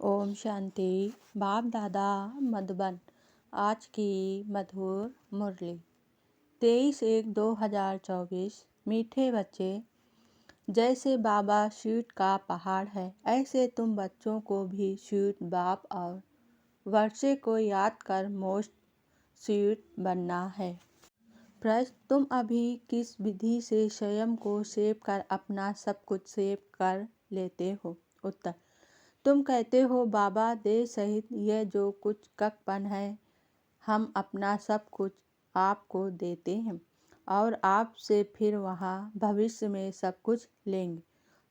ओम शांति। बाप दादा मधुबन। आज की मधुर मुरली 23/1/2024। मीठे बच्चे, जैसे बाबा स्वीट का पहाड़ है, ऐसे तुम बच्चों को भी स्वीट बाप और वर्षे को याद कर मोस्ट स्वीट बनना है। प्रश्न: तुम अभी किस विधि से स्वयं को सेव कर अपना सब कुछ सेव कर लेते हो? उत्तर: तुम कहते हो बाबा देह सहित यह जो कुछ ककपन है, हम अपना सब कुछ आपको देते हैं और आपसे फिर वहाँ भविष्य में सब कुछ लेंगे।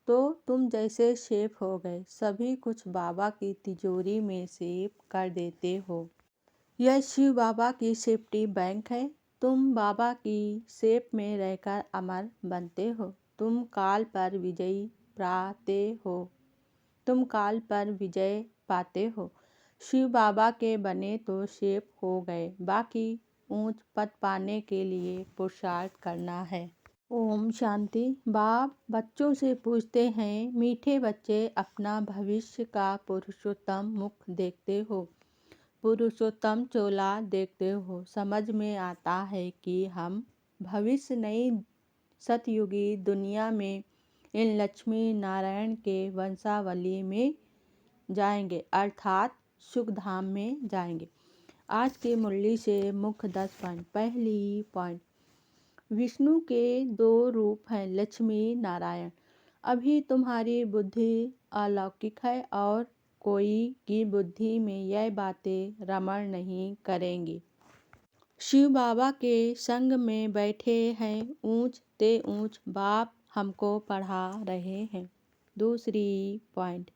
तो तुम जैसे सेफ हो गए, सभी कुछ बाबा की तिजोरी में सेव कर देते हो। यह शिव बाबा की सेफ्टी बैंक है। तुम बाबा की सेफ में रहकर अमर बनते हो। तुम काल पर विजयी पाते हो। तुम काल पर विजय पाते हो। शिव बाबा के बने तो सेफ हो गए, बाकी ऊंच पद पाने के लिए पुरुषार्थ करना है। ओम शांति। बाप बच्चों से पूछते हैं, मीठे बच्चे, अपना भविष्य का पुरुषोत्तम मुख देखते हो, पुरुषोत्तम चोला देखते हो। समझ में आता है कि हम भविष्य नई सतयुगी दुनिया में इन लक्ष्मी नारायण के वंशावली में जाएंगे, अर्थात सुखधाम में जाएंगे। आज की मुरली से मुख्य 10 पॉइंट। पहली पॉइंट: विष्णु के 2 रूप हैं, लक्ष्मी नारायण। अभी तुम्हारी बुद्धि अलौकिक है और कोई की बुद्धि में यह बातें रमण नहीं करेंगी। शिव बाबा के संग में बैठे हैं, ऊंच ते ऊंच बाप हमको पढ़ा रहे हैं। दूसरी पॉइंट: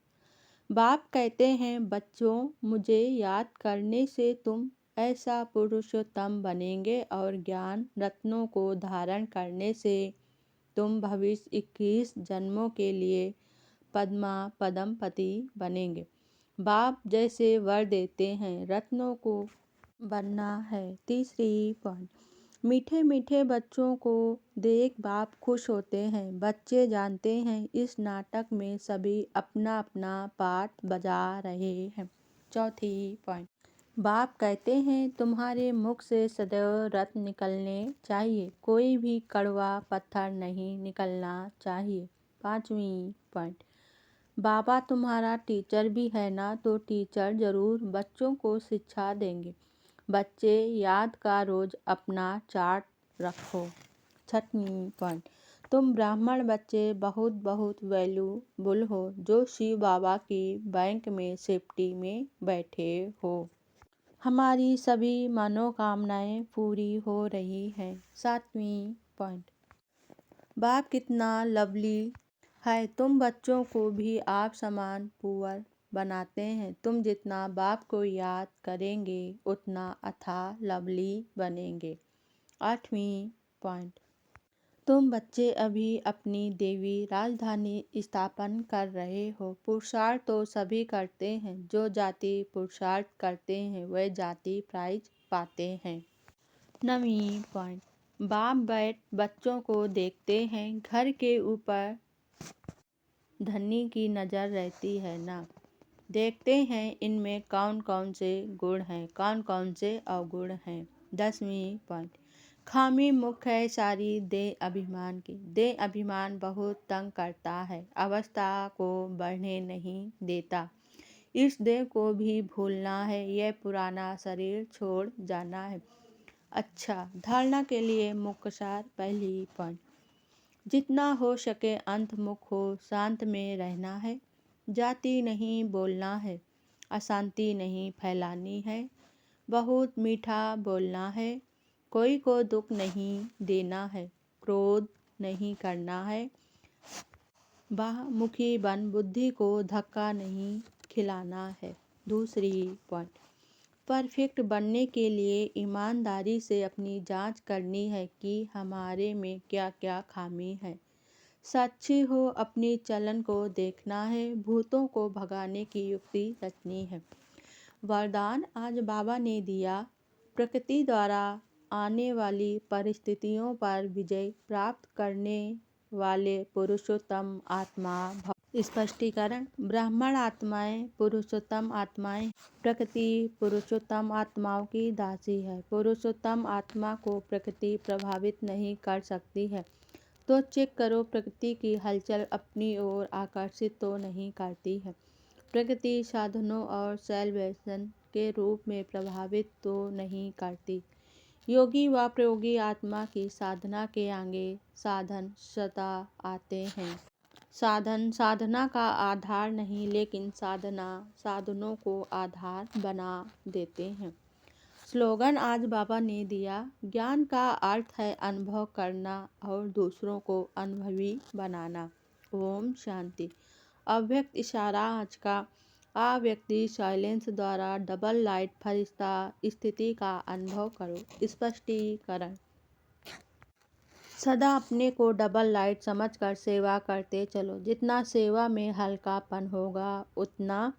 बाप कहते हैं, बच्चों, मुझे याद करने से तुम ऐसा पुरुषोत्तम बनेंगे और ज्ञान रत्नों को धारण करने से तुम भविष्य 21 जन्मों के लिए पद्मा पदमपति बनेंगे। बाप जैसे वर देते हैं, रत्नों को बनना है। तीसरी पॉइंट: मीठे मीठे बच्चों को देख बाप खुश होते हैं। बच्चे जानते हैं इस नाटक में सभी अपना अपना पार्ट बजा रहे हैं। चौथी पॉइंट: बाप कहते हैं, तुम्हारे मुख से सदैव रत्न निकलने चाहिए, कोई भी कड़वा पत्थर नहीं निकलना चाहिए। पांचवी पॉइंट: बाबा तुम्हारा टीचर भी है ना, तो टीचर जरूर बच्चों को शिक्षा देंगे। बच्चे, याद का रोज अपना चार्ट रखो। छठवीं पॉइंट: तुम ब्राह्मण बच्चे बहुत बहुत वैल्यूबुल हो, जो शिव बाबा की बैंक में सेफ्टी में बैठे हो। हमारी सभी मनोकामनाएं पूरी हो रही हैं। सातवीं पॉइंट: बाप कितना लवली है, तुम बच्चों को भी आप समान पुअर बनाते हैं। तुम जितना बाप को याद करेंगे, उतना अथाह लवली बनेंगे। आठवीं पॉइंट: तुम बच्चे अभी अपनी देवी राजधानी स्थापन कर रहे हो। पुरुषार्थ तो सभी करते हैं, जो जाति पुरुषार्थ करते हैं वह जाति प्राइज पाते हैं। नवीं पॉइंट: बाप बैठ बच्चों को देखते हैं, घर के ऊपर धनी की नज़र रहती है ना, देखते हैं इनमें कौन कौन से गुण हैं, कौन कौन से अवगुण हैं। 10वीं पॉइंट: खामी मुख्य है सारी देह अभिमान की। देह अभिमान बहुत तंग करता है, अवस्था को बढ़ने नहीं देता। इस देह को भी भूलना है, यह पुराना शरीर छोड़ जाना है। अच्छा, धारणा के लिए मुख्य सार। पहली पॉइंट: जितना हो सके अंतर्मुख हो, शांत में रहना है, जाति नहीं बोलना है, अशांति नहीं फैलानी है, बहुत मीठा बोलना है, कोई को दुख नहीं देना है, क्रोध नहीं करना है, बाहमुखी बन बुद्धि को धक्का नहीं खिलाना है। दूसरी पॉइंट: परफेक्ट बनने के लिए ईमानदारी से अपनी जांच करनी है कि हमारे में क्या क्या खामी है। साक्षी हो, अपनी चलन को देखना है, भूतों को भगाने की युक्ति रचनी है। वरदान आज बाबा ने दिया, प्रकृति द्वारा आने वाली परिस्थितियों पर विजय प्राप्त करने वाले पुरुषोत्तम आत्मा भव। स्पष्टीकरण। ब्राह्मण आत्माएं पुरुषोत्तम आत्माएं। प्रकृति पुरुषोत्तम आत्माओं की दासी है। पुरुषोत्तम आत्मा को प्रकृति प्रभावित नहीं कर सकती है। तो चेक करो, प्रकृति की हलचल अपनी ओर आकर्षित तो नहीं करती है। प्रकृति साधनों और सेल्वेशन के रूप में प्रभावित तो नहीं करती। योगी व प्रयोगी आत्मा की साधना के आगे साधन सदा आते हैं। साधन साधना का आधार नहीं, लेकिन साधना साधनों को आधार बना देते हैं। स्लोगन आज बाबा ने दिया। ज्ञान का अर्थ है अनुभव करना और दूसरों को अनुभवी बनाना। ओम शांति। अव्यक्त इशारा आज का। अव्यक्ति साइलेंस द्वारा डबल लाइट फरिश्ता स्थिति का अनुभव करो। स्पष्टीकरण। सदा अपने को डबल लाइट समझकर सेवा करते चलो। जितना सेवा में हल्कापन होगा उतना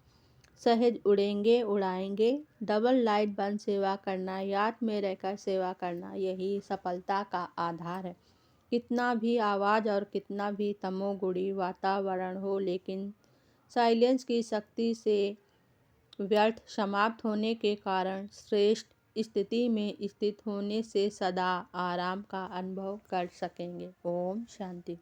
सहज उड़ेंगे उड़ाएंगे। डबल लाइट बन सेवा करना, याद में रहकर सेवा करना, यही सफलता का आधार है। कितना भी आवाज़ और कितना भी तमोगुणी वातावरण हो, लेकिन साइलेंस की शक्ति से व्यर्थ समाप्त होने के कारण श्रेष्ठ स्थिति में स्थित होने से सदा आराम का अनुभव कर सकेंगे। ओम शांति।